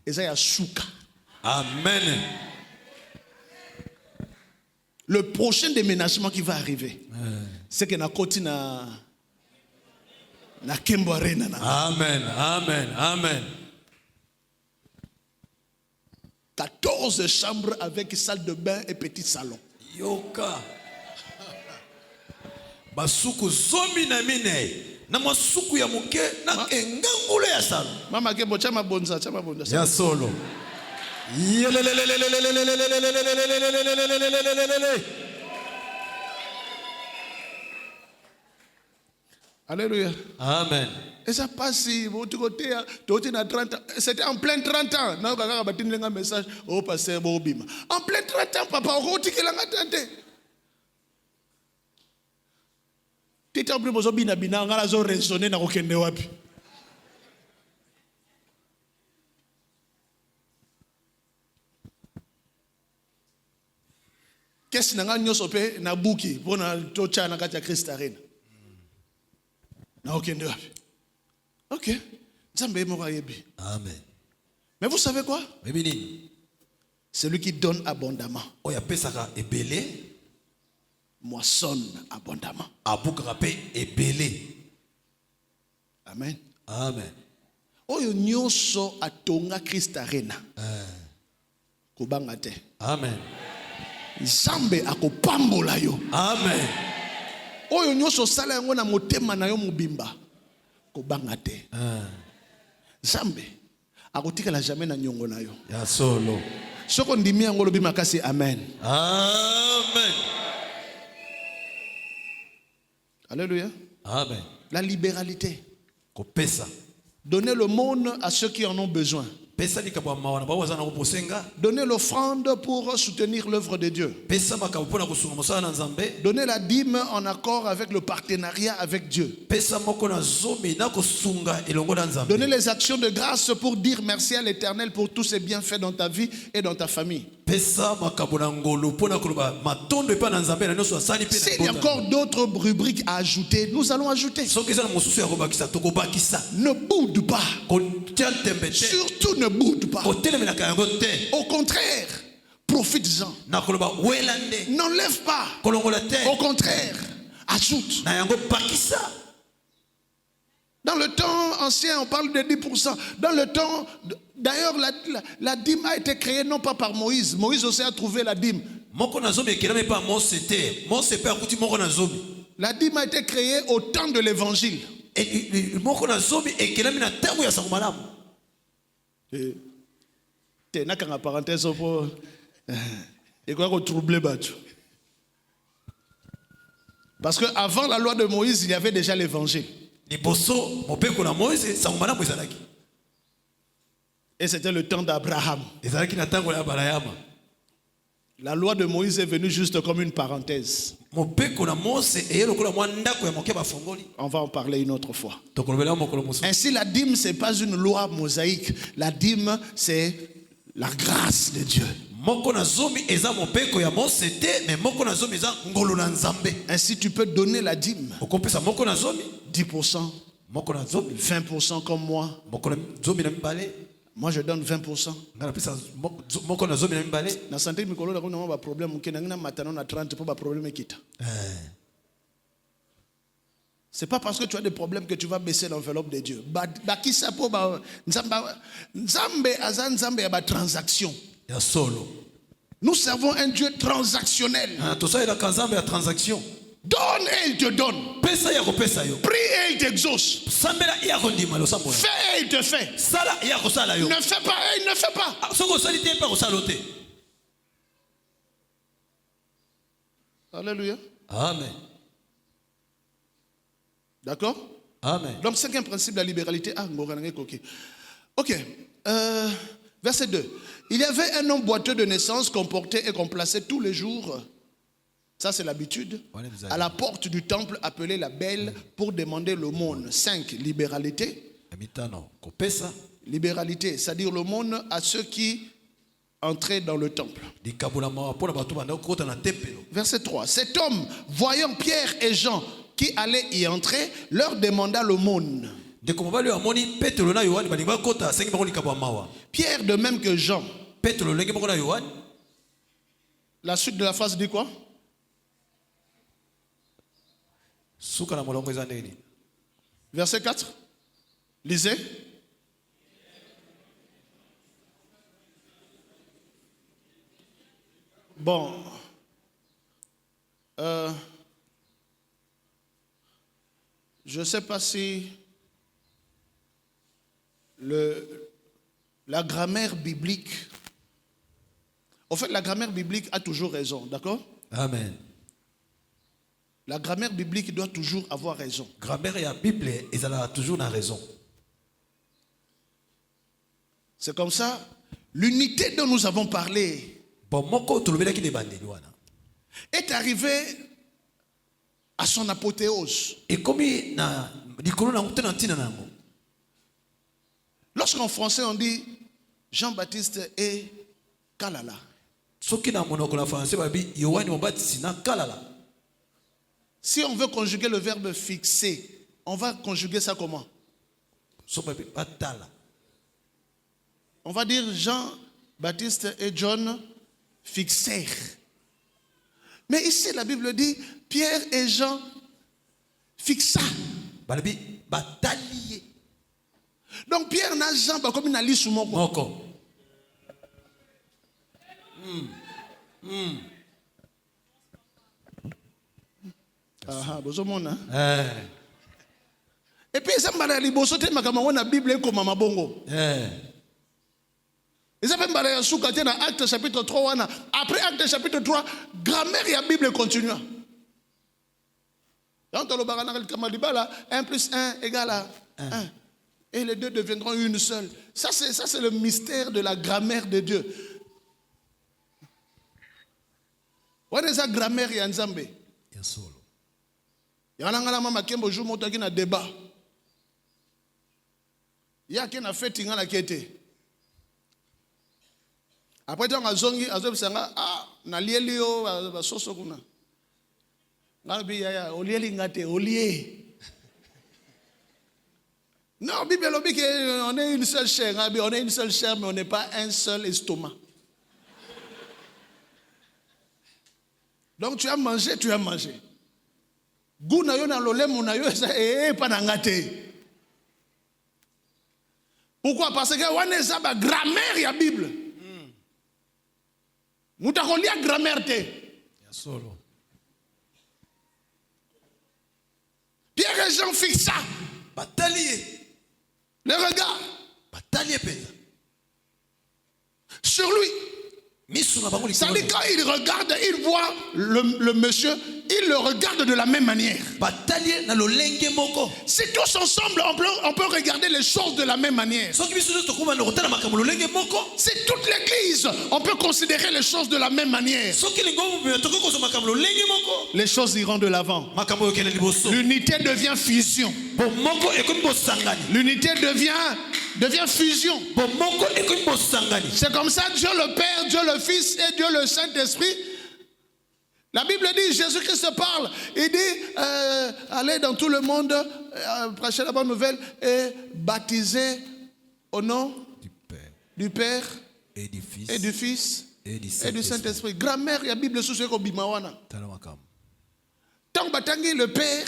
Et ça y a souka. Amen. Le prochain déménagement qui va arriver, c'est que na koti na Kembo Arena. Amen, amen, amen. 14 chambres avec salle de bain et petit salon. Yoka. Basuku zomi na mine. Na masuku ya muke na engangule ya salo. Mama Kembo chama bonza. Ya solo. Alléluia. Amen. Et ça passe si votre côté, à 30 ans. C'était en plein 30 ans. Non, quand on a un message, oh, pasteur Bobima. En plein 30 ans, papa, on a dit qu'il a attendu. Tu t'as pris besoin de bina, on a raisonné dans aucun de wapi. Qu'est-ce que nous avons fait na buki pour na tocha na katia Christarine. Na aucun de wapi. Ok. Amen. Mais vous savez quoi? Celui qui donne abondamment moissonne abondamment. abukaka mpe ebele. Amen. Amen. Oyo nyonso atonga Christ arena. Kobanga te. Amen. Nzambe akopambola yo. Amen. Oyo nyonso sala yango na motema na yo mobimba. Kobanga te. Nzambe akotikala jamais na nyongo na yo. Ya solo. Soko ndimi yango lobi makasi amen. Amen. Alléluia. Amen. La libéralité. Kopesa. Donner le monde à ceux qui en ont besoin. Pesa likabwa mawana ba wazana koposenga. Donner l'offrande pour soutenir l'œuvre de Dieu. Pesa makabo pona kosunga mosala na Nzambe. Donner la dîme en accord avec le partenariat avec Dieu. Pesa moko na zomi na kosunga elongo na Nzambe. Donner les actions de grâce pour dire merci à l'Éternel pour tous ses bienfaits dans ta vie et dans ta famille. Pesa makabo na ngolo pona koloba matondo epa na Nzambe na nyonso asali pe na. S'il y a encore d'autres rubriques à ajouter, nous allons ajouter. Soki za mosusu ya kobakisa tokobakisa. Ne boude pas. Surtout ne boude pas. Au contraire, profites-en. N'enlève pas. Au contraire, ajoute. Dans le temps ancien, on parle de 10%. Dans le temps, d'ailleurs, la dîme a été créée non pas par Moïse. Moïse aussi a trouvé la dîme. La dîme a été créée au temps de l'évangile. Parenthèse pour troubler. Parce que avant la loi de Moïse, il y avait déjà l'évangile. Et c'était le temps d'Abraham. La loi de Moïse est venue juste comme une parenthèse. On va en parler une autre fois. Ainsi, la dîme, ce n'est pas une loi mosaïque. La dîme, c'est la grâce de Dieu. Ainsi, tu peux donner la dîme. 10%, 20% comme moi. Moi, je donne 20%. Na santé mikolo na kuna problème na matano na 30 pour problème kita. C'est pas parce que tu as des problèmes que tu vas baisser l'enveloppe de Dieu. Bakisa po ba nzambe azan nzambe ya ba transaction. Ya solo. Nous servons un Dieu transactionnel. To ça ila kanzambe ya transaction. Donne et il te donne. Prie et il t'exauce. Fais et il te fait. Ne fais pas et il ne fait pas. Alléluia. Amen. D'accord? Amen. Donc, cinquième principe de la libéralité. Ok. Verset 2. Il y avait un homme boiteux de naissance qu'on portait et qu'on plaçait tous les jours. Ça, c'est l'habitude. À la porte du temple appelé la Belle pour demander l'aumône. 5. Libéralité. Libéralité, c'est-à-dire l'aumône à ceux qui entraient dans le temple. Verset 3. Cet homme, voyant Pierre et Jean qui allaient y entrer, leur demanda l'aumône. Pierre de même que Jean. La suite de la phrase dit quoi? Verset 4. Lisez. Bon. Je ne sais pas si la grammaire biblique. En fait, la grammaire biblique a toujours raison, d'accord? Amen. La grammaire biblique doit toujours avoir raison. Grammaire et la Bible, ils ont toujours raison. C'est comme ça, l'unité dont nous avons parlé est arrivée à son apothéose. Lorsqu'en français on dit Jean-Baptiste et Kalala. Si on veut conjuguer le verbe fixer, on va conjuguer ça comment? On va dire Jean-Baptiste et John fixèrent. Mais ici, la Bible dit, Pierre et Jean fixa. balobi bataliye. Donc Pierre n'a Jean pas comme il n'a lu sous mon moko. Ah, bozomona. Et puis ça m'a dit bosote makama na Bible comme mama bongo. Et ça fait m'bala souka dans Acte chapitre 3 wana. Après Acte chapitre 3, grammaire et la Bible continue. Donc dans le barana le kamadibala 1 plus 1 égale à 1. Et les deux deviendront une seule. Ça c'est le mystère de la grammaire de Dieu. What is that grammaire ya Nzambe? Ya solo. Ya ngala mama kembo jour moto ki na débat. Ya ki na fête ngala kete. Après tant azongi azobsanga na lieli yo ba soso kuna. Ngabi ya olieli ngate olie. Non, Bible dit qu'on est une seule chair, on est une seule chair, mais on n'est pas un seul estomac. Donc tu as mangé, tu as mangé. Gouna yo na lolemo na yo pas ngate. Pourquoi? Parce que on est ça ba grammaire ya Bible. Muta kolia grammaire te. Ya solo. Pierre et Jean fixent ça. Bataliye. Le regard. Bataliye peza. Sur lui. Ça dit quand il regarde, il voit le monsieur, il le regarde de la même manière. Si tous ensemble on peut regarder les choses de la même manière. Si toute l'église on peut considérer les choses de la même manière, les choses iront de l'avant. L'unité devient fusion. L'unité devient fusion. C'est comme ça Dieu le Père, Dieu le Fils et Dieu le Saint-Esprit. La Bible dit, Jésus-Christ parle, il dit, allez dans tout le monde, prêcher la bonne nouvelle et baptiser au nom du Père et du Fils et du Saint-Esprit. Grammaire, la Bible sous ce qu'on dit mawana. Tant batangi le Père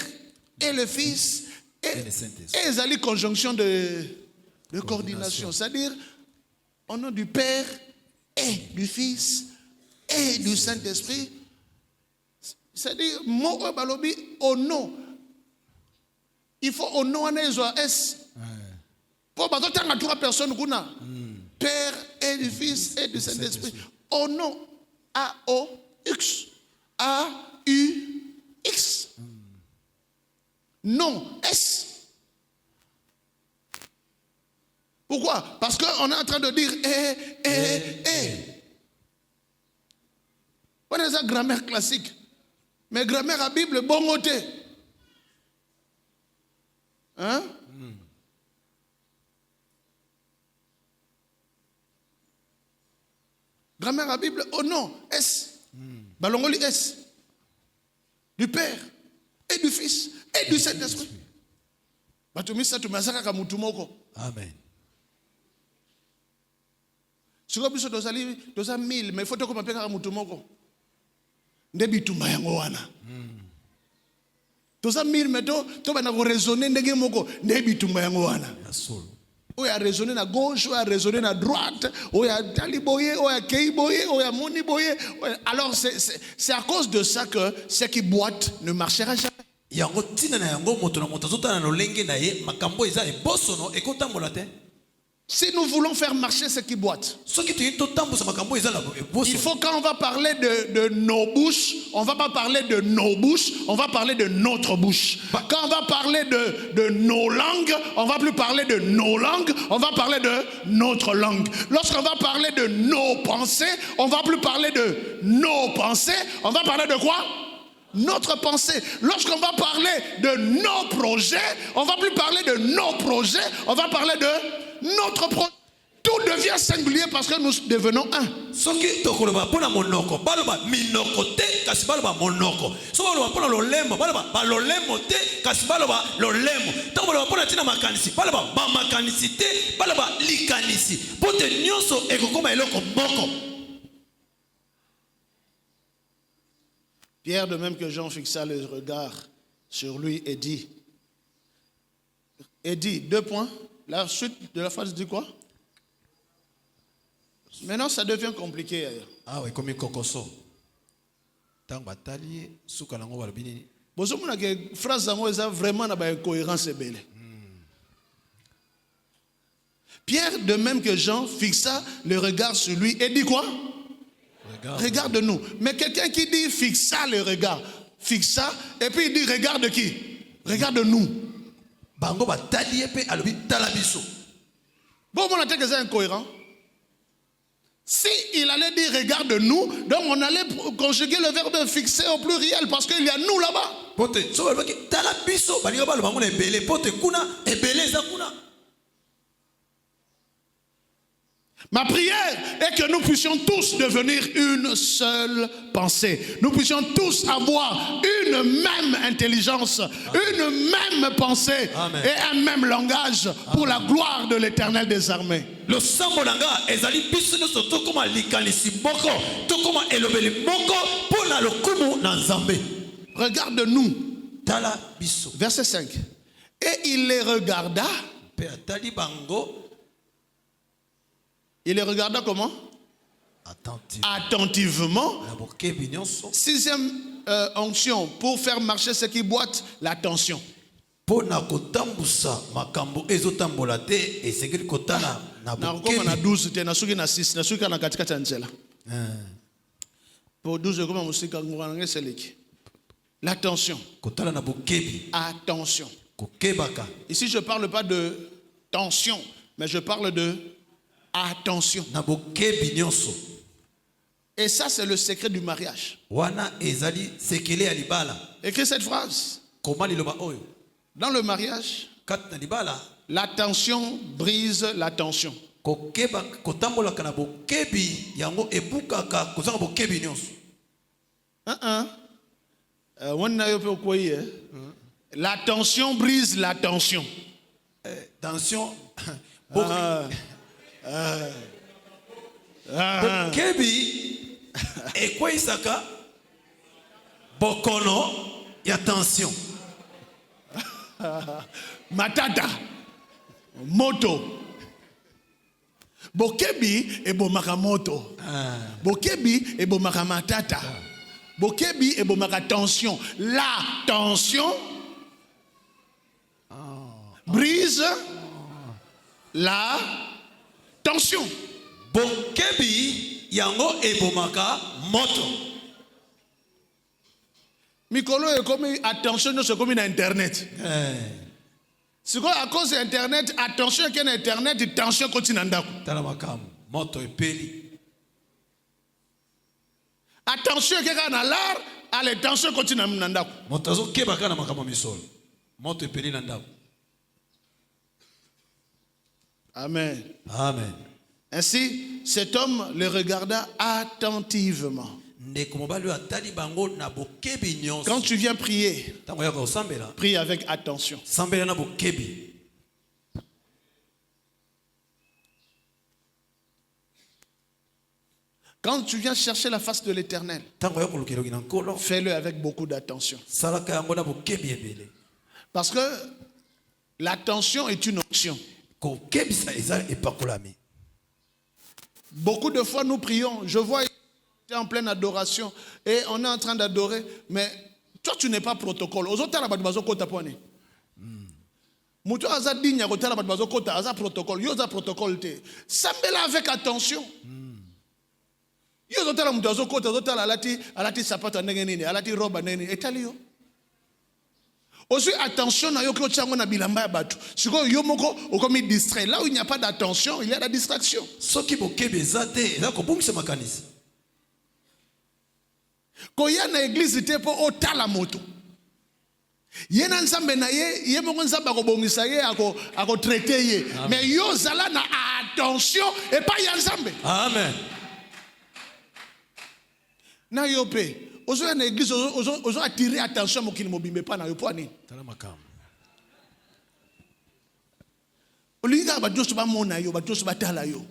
et le Fils et les conjonction de coordination, c'est-à-dire au nom du Père et du Fils et du Saint-Esprit. C'est-à-dire, moi, balobi, au nom. Il faut au nom, on est S. Pour que tu aies trois personnes, Père et du Fils et du Saint-Esprit. Au nom, A-O-X. A-U-X. Non, S. Pourquoi? Parce qu'on est en train de dire On est dans la grammaire classique. Mais grammaire à Bible, bon côté. Hein? Grammaire à Bible, oh non, S. Balongoli S. Du Père et du Fils et du Saint-Esprit. Amen. Si vous avez 1000, mais il faut que vous appeliez à Moutumoko. Ndebituma yango wana. 1000 mais to bana ko raisonner ndenge moko ndebituma yango wana. On a raisonné à gauche, on a raisonné à droite, on a taliboye, on a keiboye, on a moniboye. Alors c'est à cause de ça que ce qui boite ne marchera jamais. Yango tina na yango moto na moto zota na lolenge na ye makambo eza ebosono ekotambola te. Si nous voulons faire marcher ce qui boite, il faut quand on va parler de nos bouches, on ne va pas parler de nos bouches, on va parler de notre bouche. Quand on va parler de nos langues, on ne va plus parler de nos langues, on va parler de notre langue. Lorsqu'on va parler de nos pensées, on ne va plus parler de nos pensées, on va parler de quoi? Notre pensée. Lorsqu'on va parler de nos projets, on ne va plus parler de nos projets, on va parler de notre projet. Tout devient singulier parce que nous devenons un. Pierre, de même que Jean, fixa le regard sur lui et dit, deux points, la suite de la phrase dit quoi? Maintenant, ça devient compliqué. Ah oui, comme kokoso. Tant batali, souka lango balbini. Bon, ce que phrase ça vraiment na ba cohérence belle. Pierre, de même que Jean, fixa le regard sur lui et dit quoi? Regarde-nous. Mais quelqu'un qui dit fixa le regard, fixa, et puis il dit regarde qui? Regarde-nous. Bango batali epe alobi talabiso. Bon, on a dit que c'est incohérent. Si il allait dire regarde-nous, donc on allait conjuguer le verbe fixer au pluriel parce qu'il y a nous là-bas. Pote, so balba ki talabiso, balinga balo bango na ebele, pote kuna ebele za kuna. Ma prière est que nous puissions tous devenir une seule pensée. Nous puissions tous avoir une même intelligence, une même pensée. Amen. Et un même langage pour la gloire de l'Éternel des armées. Le sambolanga ezali biso no soto koma likanisi boko, to koma elobeli boko pona lokumu na Nzambe. Regarde-nous. Tala biso. Verset 5. Et il les regarda. Pe atali bango. Il les regarda comment? Attentivement. Sixième onction, pour faire marcher ce qui boite, l'attention. Pona kotambusa makambo ezotambola te esengeli kotala na bokebi. Na 12 te na suki na 6 na suki na katikati ya nzela. Pour 12 comme musika ngwana seleki. L'attention. Kotala na bokebi. Attention. Kokebaka. Ici je parle pas de tension, mais je parle de attention. Et ça, c'est le secret du mariage. Écris cette phrase. Dans le mariage, l'attention brise la tension. La tension brise la tension. Tension. Bokebi ekweisaka bokono ya tension. Matata moto. Bokebi ebomaka moto. Bokebi ebomaka matata. Bokebi ebomaka tension. La tension brise la tension. Bokebi yango ebomaka moto. Mikolo est comme attention, c'est comme internet. C'est quoi à cause d'internet, attention qu'il y a internet, tension continue. Moto epeli. Attention qu'il y a alarme, allez tension continue. Moto zo kebaka na makambo misolo. Moto epeli na ndako. Amen. Amen. Ainsi, cet homme le regarda attentivement. Quand tu viens prier, prie avec attention. Quand tu viens chercher la face de l'Éternel, fais-le avec beaucoup d'attention. Parce que l'attention est une option. Beaucoup de fois nous prions, je vois en pleine adoration et on est en train d'adorer, mais toi tu n'es pas protocole. Aux autres protocole, sambela avec attention. Aussi attention na yo ko tsango na bilamba ya batu. Siko yo moko okomi distrait. Là où il n'y a pas d'attention, il y a la distraction. Soki bokebi ezate, eza ko bungisa makanisi. Ko ya na église te po otala moto. Yena nzambe na ye moko nzamba ko bongisa ye ako traiter ye. Mais yo zala na attention et pas ya nzambe. Amen. Na yo pe ozo na église ozo attirer attention mokili mobimbe pa na yo po ani. Tala makam. Oliga ba josu ba mona yo ba josu ba tala yo.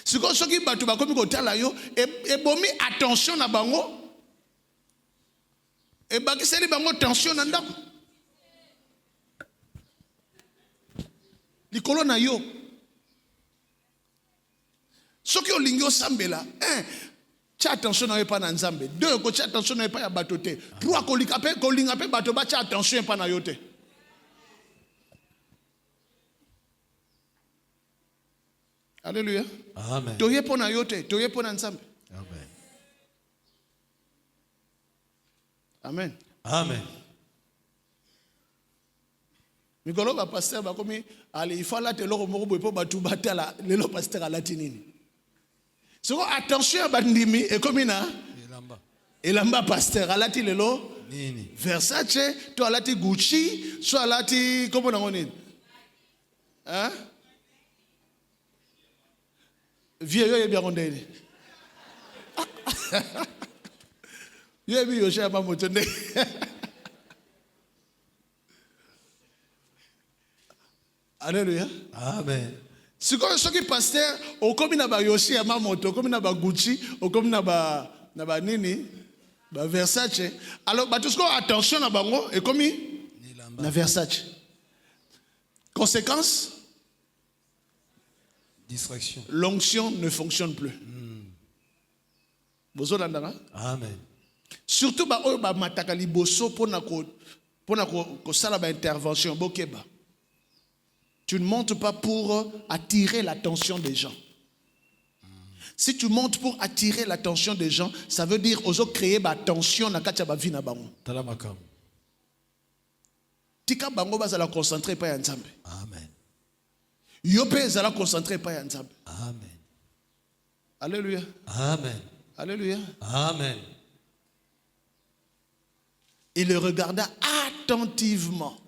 Si vous avez attention à bango, et bakiseli bango tension na ndako. Likolo na yo. Soki olingi osambela, tia attention na yo pa na nzambe. 2 ko tia attention na yo pa ya bato te. 3 ko linga pe bato ba tia attention pa na yo te. Alléluia. Amen. Toye po na yo te, toye po na nzambe. Amen. Amen. Amen. Mikolo ba pasteur ba komi ali ifala te loko moko boy po batu batala lelo pasteur alati nini. Soko attention ba ndimi e komi na elamba pasteur alati lelo Nini. Versace to alati Gucci so alati komo na ngoni. Hein? Vieux yo bien rondé. Yo bi yo chez ma motonde. Alléluia. Amen. Si quand ce qui pasteur au comme na ba Yoshi ama moto comme na ba Gucci au comme na ba nini ba Versace alors ba tout ce qu'on attention na bango et comme na Versace. Conséquence, Distraction. l'onction ne fonctionne plus. Amen. Surtout ba oyo ba mataka liboso pona ko sala ba intervention bokeba. Tu ne montes pas pour attirer l'attention des gens. Si tu montes pour attirer l'attention des gens, ça veut dire ozo créer ba attention na katia ba vie na bango. Talamakam. Tika bango ba zala concentrer pa ya nzambe. Amen. Yope zala concentrer pa ya nzambe. Amen. Alléluia. Amen. Alléluia. Amen. Il le regarda attentivement.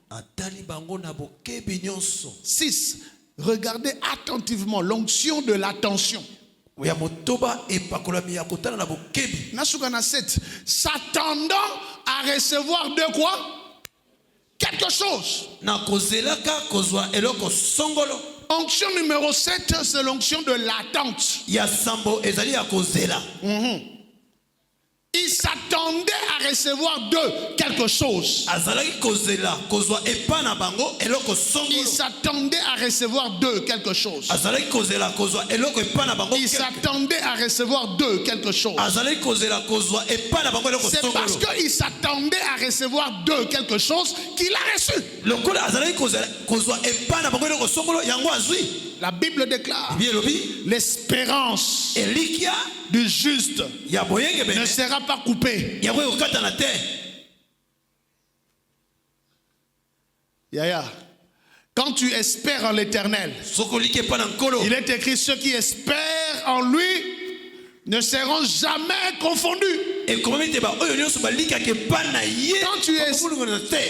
6. Regardez attentivement l'onction de l'attention. Nasukana 7. S'attendant à recevoir de quoi? Quelque chose. Onction numéro 7, c'est l'onction de l'attente. Il s'attendait à recevoir de quelque chose. Il s'attendait à recevoir de quelque chose. Il s'attendait à recevoir de quelque chose. C'est parce qu'il s'attendait à recevoir de quelque chose qu'il a reçu. La Bible déclare l'espérance du juste ne sera pas coupée. Yaya, quand tu espères en l'Éternel, il est écrit ceux qui espèrent en lui ne seront jamais confondus.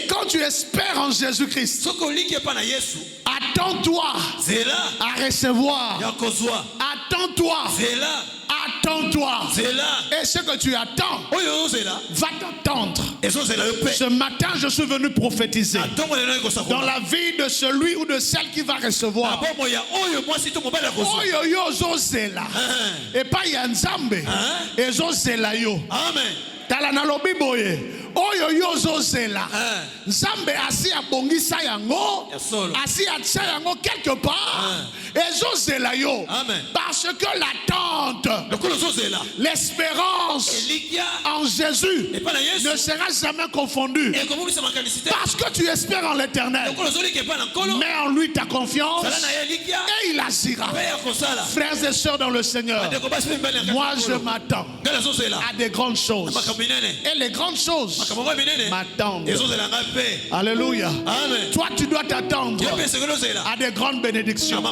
Quand tu espères en Jésus-Christ, attends-toi à recevoir. Attends-toi. Attends-toi. Et ce que tu attends va t'attendre. Ce matin, je suis venu prophétiser dans la vie de celui ou de celle qui va recevoir. Et pas Yanzambe. Et Zozela yo. Amen. Talanalobi boye. Oyo yo zozela. Nzambe asi abongisa yango. Asi atsa yango quelque part. Et zozela yo. Amen. Parce que l'attente, l'espérance en Jésus ne sera jamais confondue. Parce que tu espères en l'Éternel. Mets en lui ta confiance et il agira. Frères et sœurs dans le Seigneur, moi je m'attends à des grandes choses. Et les grandes choses m'attendent. Alléluia. Amen. Toi tu dois t'attendre à des grandes bénédictions.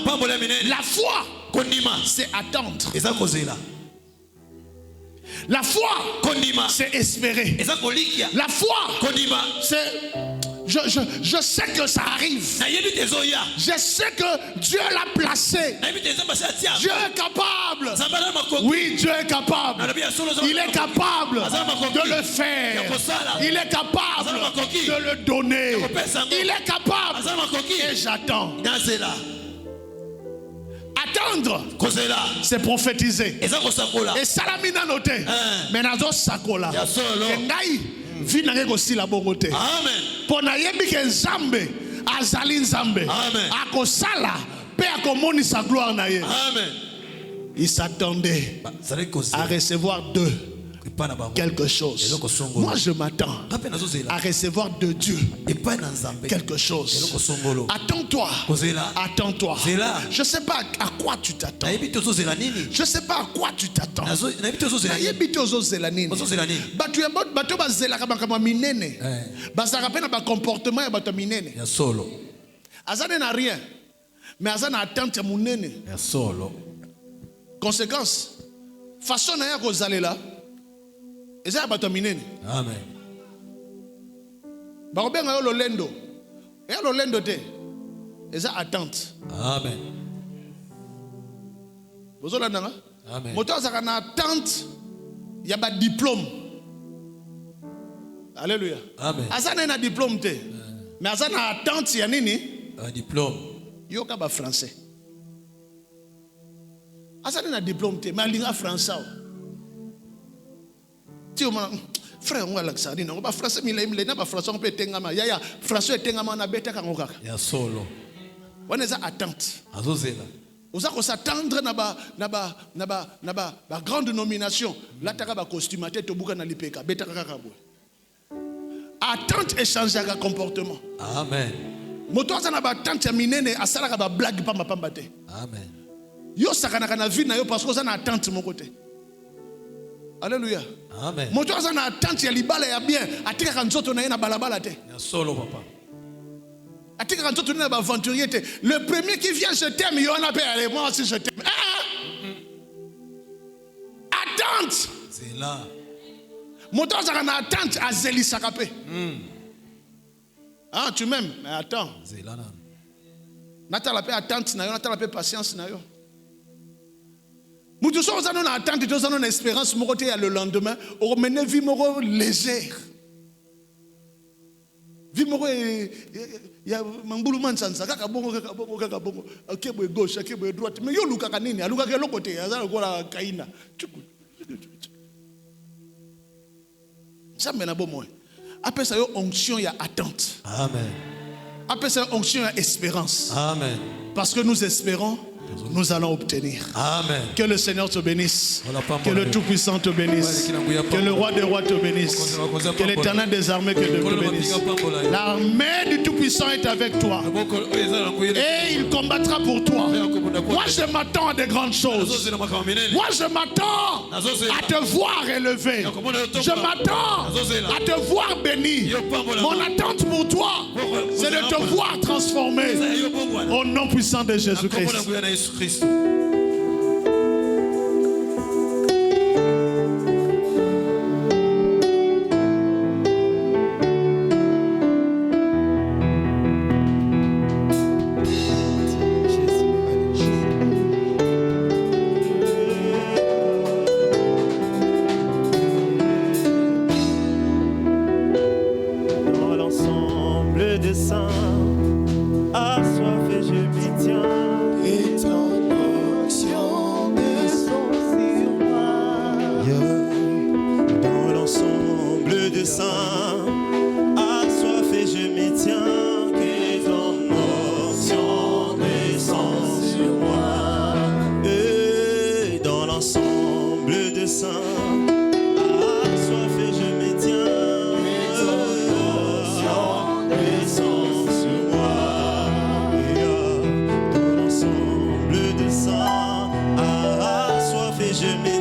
La foi, c'est attendre. La foi, c'est espérer. La foi, c'est... Je sais que ça arrive. Je sais que Dieu l'a placé. Dieu est capable. Oui, Dieu est capable. Il est capable de le faire. Il est capable de le donner. Il est capable. Et j'attends. Attendre, kozela c'est prophétiser. eza kosakola Et salamina noté. Mais nazo sakola. ya solo. Ngai vina ngeko sila bongo te. Amen. Pona yebi ke Nzambe azali Nzambe. Amen. Akosala pe akomoni sa gloire na ye. Amen. Il s'attendait zali à kozela recevoir d'eux epa na bango quelque chose. eloko songolo. Moi je m'attends ngape à nazozela recevoir de Dieu epa na nzambe quelque chose. eloko songolo. Attends-toi. Kozela. Attends-toi. Zela. Je ne sais pas à quoi tu t'attends. nayebi te ozozela nini Je ne sais pas à quoi tu t'attends. nayebi te ozozela nini Nayebi te ozozela nini. ozozela nini Bato bazelaka makambo minene. Bazalaka pe na ba comportement ya bato minene. ya solo Azane na rien. Mais azana attente ya munene. ya solo. Conséquence. Façon na ya kozalela. Eza ya bato minene. Amen. Bakobenga yo lolendo. Ya lolendo te. Eza attente. Amen. Bozolanda nga? Amen. Moto azaka na attente ya ba diplôme. Alléluia. Amen. Azana na diplôme te. Mais azana attente ya nini? Un diplôme. Yo ka ba français. Azana na diplôme te, mais alinga français. Ti o ma frère on la ça dina ba français mi le na ba français on peut tengama. Ya français tengama na beta kango kaka. Ya solo. Wana za attente. Azozela. Oza ko s'attendre na ba grande nomination. Là taka ba costumateur to buka na lipeka beta kaka bo. Attente échanger avec comportement. Amen. Moto azana ba attente ya minene asalaka ba blague pamba pamba te. Amen. Yo sakana na vie na yo parce que ozana attente mon côté. Alléluia. Amen. Moto azana attente ya libala ya bien atika nzoto na ye na balabala te. Ya solo papa. Atika nzoto na ba aventurier te. Le premier qui vient je t'aime, yo na paix, moi aussi je t'aime. Attente. C'est là. Moto azana na attente a zelisaka pe. Ah, tu m'aimes, mais attends. C'est là. Nata la paix attente na yo, nata la paix patience na yo. Nous tous on a attente, tous on a espérance, mon côté le lendemain, on mène vie moro légère. Vie moro ya mangulu mansansa kaka bongo akebo gauche akebo droite mais yo luka kanini aluka ke lokote azala ko la kaina. Jamais na bomo. Après ça yo onction ya attente. Amen. Après ça onction ya espérance. Amen. Parce que nous espérons, nous allons obtenir. Amen. Que le Seigneur te bénisse. Que le Tout-Puissant te bénisse. Que le Roi des Rois te bénisse. Que l'Éternel des armées te bénisse. L'armée du Tout-Puissant est avec toi. Et il combattra pour toi. Moi, je m'attends à de grandes choses. Moi, je m'attends à te voir élevé. Je m'attends à te voir béni. Mon attente pour toi, c'est de te voir transformé. Au nom puissant de Jésus-Christ. Dans l'ensemble des saints, assoiffé je m'y tiens. Et ton onction descend sur moi. Dans l'ensemble des saints, assoiffé je m'y tiens. Que ton onction descend sur moi. Et dans l'ensemble des saints, assoiffé je m'y tiens. Descends sur moi, dans l'ensemble de ça, assoiffé je m'y